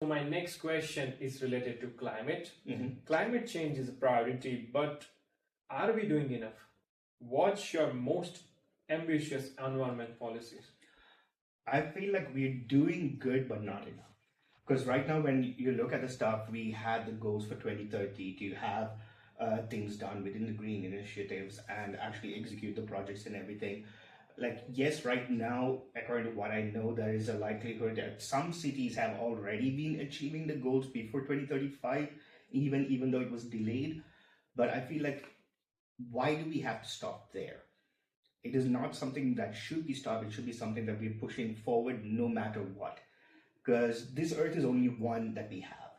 my next question is related to climate. Mhm. Climate change is a priority, but are we doing enough? What's your most ambitious environment policies? I feel like we're doing good, but not enough. Because right now, when you look at the stuff, we had the goals for 2030 to have things done within the green initiatives and actually execute the projects and everything. Like, yes, right now, according to what I know, there is a likelihood that some cities have already been achieving the goals before 2035, even though it was delayed. But I feel like, why do we have to stop there? It is not something that should be stopped. It should be something that we're pushing forward no matter what. Because this earth is only one that we have.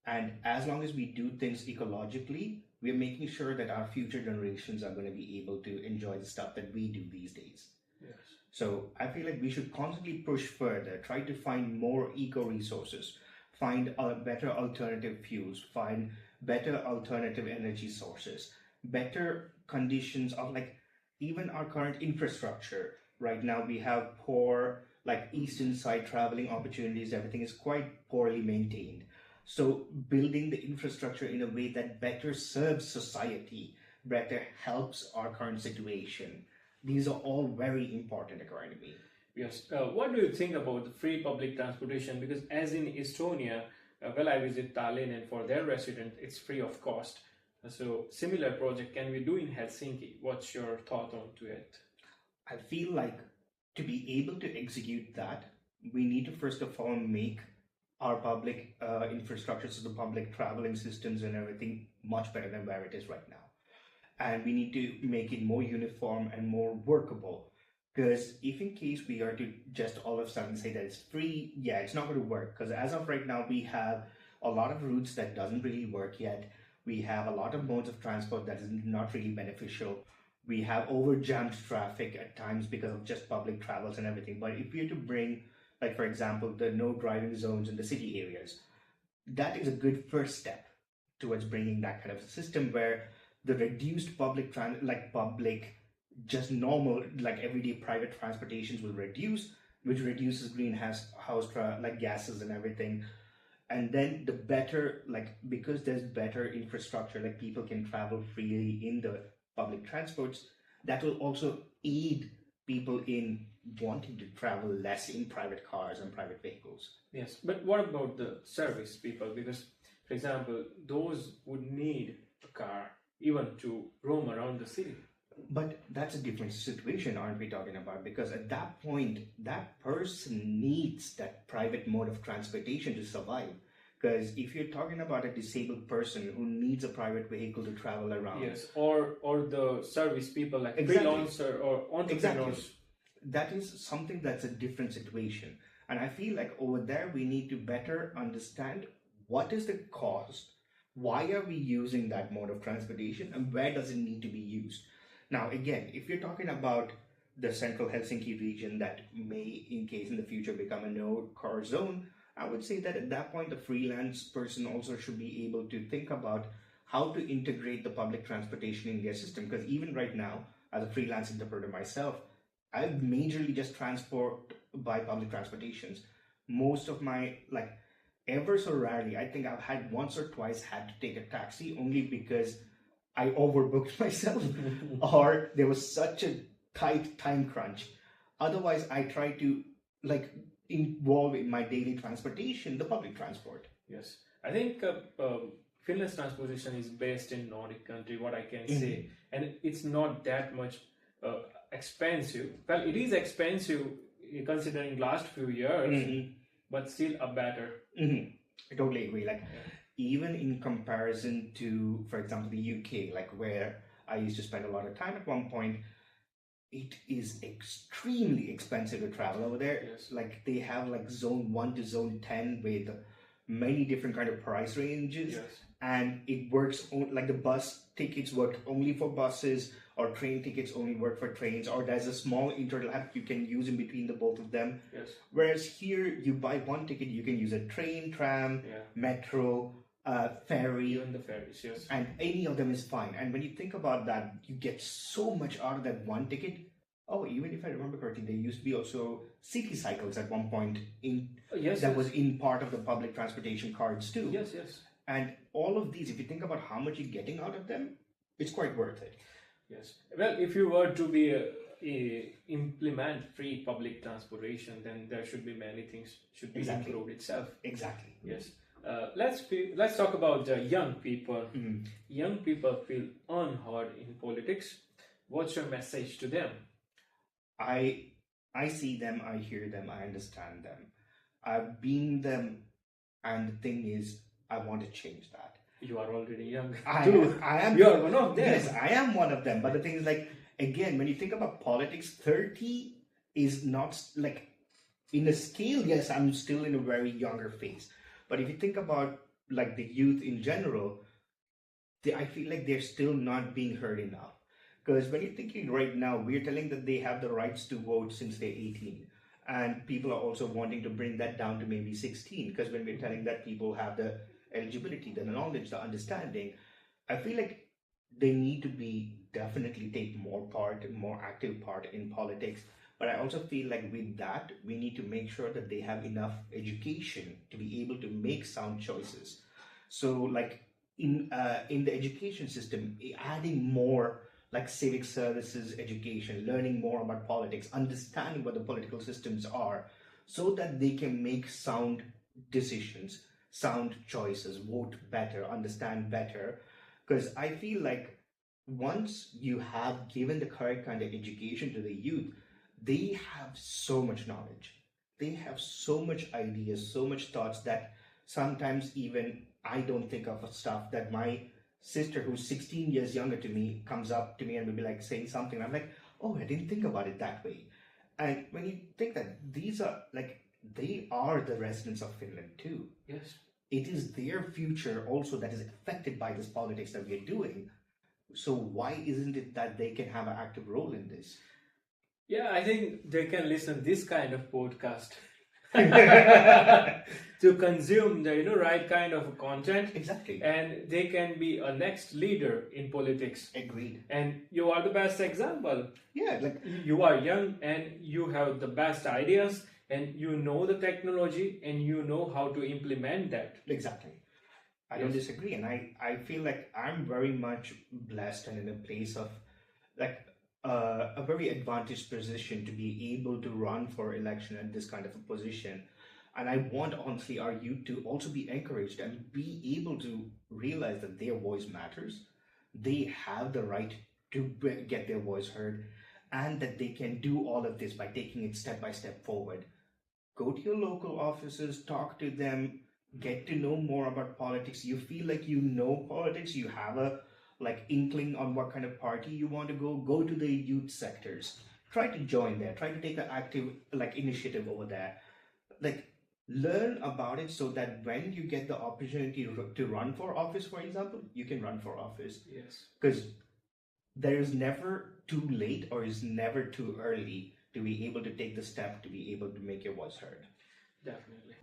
And as long as we do things ecologically, we're making sure that our future generations are going to be able to enjoy the stuff that we do these days. Yes. So I feel like we should constantly push further, try to find more eco resources, find better alternative fuels, find better alternative energy sources, better conditions of like even our current infrastructure. Right now we have poor like eastern side traveling opportunities, everything is quite poorly maintained. So building the infrastructure in a way that better serves society, better helps our current situation. These are all very important according to me. Yes. What do you think about the free public transportation? Because as in Estonia, well, I visit Tallinn, and for their residents, it's free of cost. So similar project can we do in Helsinki? What's your thought on to it? I feel like to be able to execute that, we need to first of all make our public infrastructure, so the public traveling systems and everything, much better than where it is right now. And we need to make it more uniform and more workable. Because if in case we are to just all of a sudden say that it's free, yeah, it's not going to work. Because as of right now, we have a lot of routes that doesn't really work yet. We have a lot of modes of transport that is not really beneficial. We have over jammed traffic at times because of just public travels and everything. But if we are to bring, like for example, the no driving zones in the city areas, that is a good first step towards bringing that kind of a system where the reduced public just normal like everyday private transportations will reduce, which reduces greenhouse like gases and everything. And then the better, like because there's better infrastructure, like people can travel freely in the public transports, that will also aid people in wanting to travel less in private cars and private vehicles. Yes, but what about the service people? Because, for example, those would need a car even to roam around the city. But that's a different situation, aren't we talking about? Because at that point, that person needs that private mode of transportation to survive. Because if you're talking about a disabled person who needs a private vehicle to travel around, yes, or the service people like exactly, freelancer or entrepreneurs, exactly, that is something that's a different situation. And I feel like over there we need to better understand what is the cost, why are we using that mode of transportation, and where does it need to be used. Now, again, if you're talking about the central Helsinki region that may, in case in the future, become a no-car zone, I would say that at that point, a freelance person also should be able to think about how to integrate the public transportation in their system. Because even right now, as a freelance interpreter myself, I majorly just transport by public transportations. Most of my, like, ever so rarely, I think I've had once or twice had to take a taxi only because I overbooked myself or there was such a tight time crunch. Otherwise, I try to like involve in my daily transportation the public transport. Yes, I think Finland's transportation is based in Nordic country, what I can say, and it's not that much expensive. Well, it is expensive considering last few years, but still a better. I totally agree. Like even in comparison to, for example, the UK, like where I used to spend a lot of time at one point, it is extremely expensive to travel over there. Yes. Like they have like zone 1 to zone 10 with many different kind of price ranges. Yes. And it works like the bus tickets work only for buses, or train tickets only work for trains, or there's a small interlap you can use in between the both of them. Yes. Whereas here you buy one ticket, you can use a train, tram, metro, ferry, even the ferries, yes, and any of them is fine. And when you think about that, you get so much out of that one ticket. Oh, even if I remember correctly, there used to be also city cycles at one point in Yes, that yes. was in part of the public transportation cards too. Yes, yes. And all of these, if you think about how much you're getting out of them, it's quite worth it. Yes. Well, if you were to be implement free public transportation, then there should be many things should be Exactly. improved itself. Exactly. Yes. Let's talk about young people. Mhm. Young people feel unheard in politics. What's your message to them? I see them, I hear them, I understand them. I've been them, and the thing is, I want to change that. You are already young. I too. I am. You are one of them. Yes, I am one of them. But the thing is, like, again, when you think about politics, 30 is not like in a scale. Yes, I'm still in a very younger phase. But if you think about like the youth in general, I feel like they're still not being heard enough. Because when you're thinking right now, we're telling that they have the rights to vote since they're 18. And people are also wanting to bring that down to maybe 16. Because when we're telling that people have the eligibility, the knowledge, the understanding, I feel like they need to be definitely take more active part in politics. But I also feel like with that, we need to make sure that they have enough education to be able to make sound choices. So, like in the education system, adding more like civic services education, learning more about politics, understanding what the political systems are, so that they can make sound decisions, sound choices, vote better, understand better. Because I feel like once you have given the correct kind of education to the youth, they have so much knowledge. They have so much ideas, so much thoughts that sometimes even I don't think of stuff that my sister, who's 16 years younger to me, comes up to me and will be like saying something. I'm like, oh, I didn't think about it that way. And when you think that these are like, they are the residents of Finland too. Yes. It is their future also that is affected by this politics that we're doing. So why isn't it that they can have an active role in this? Yeah, I think they can listen this kind of podcast Exactly. to consume the right kind of content, and they can be a next leader in politics. Agreed. And you are the best example. Yeah, like You are young and you have the best ideas and you know the technology and you know how to implement that. exactly. I don't disagree, and I feel like I'm very much blessed and in a place of like a very advantaged position to be able to run for election at this kind of a position. And I want honestly our youth to also be encouraged and be able to realize that their voice matters. They have the right to get their voice heard, and that they can do all of this by taking it step by step forward. Go to your local offices, talk to them, get to know more about politics. You feel like you know politics, you have a like inkling on what kind of party you want to go to the youth sectors. Try to join there, try to take an active like initiative over there. Like learn about it so that when you get the opportunity to run for office, for example, you can run for office. Yes. Because there is never too late or is never too early to be able to take the step to be able to make your voice heard. Definitely.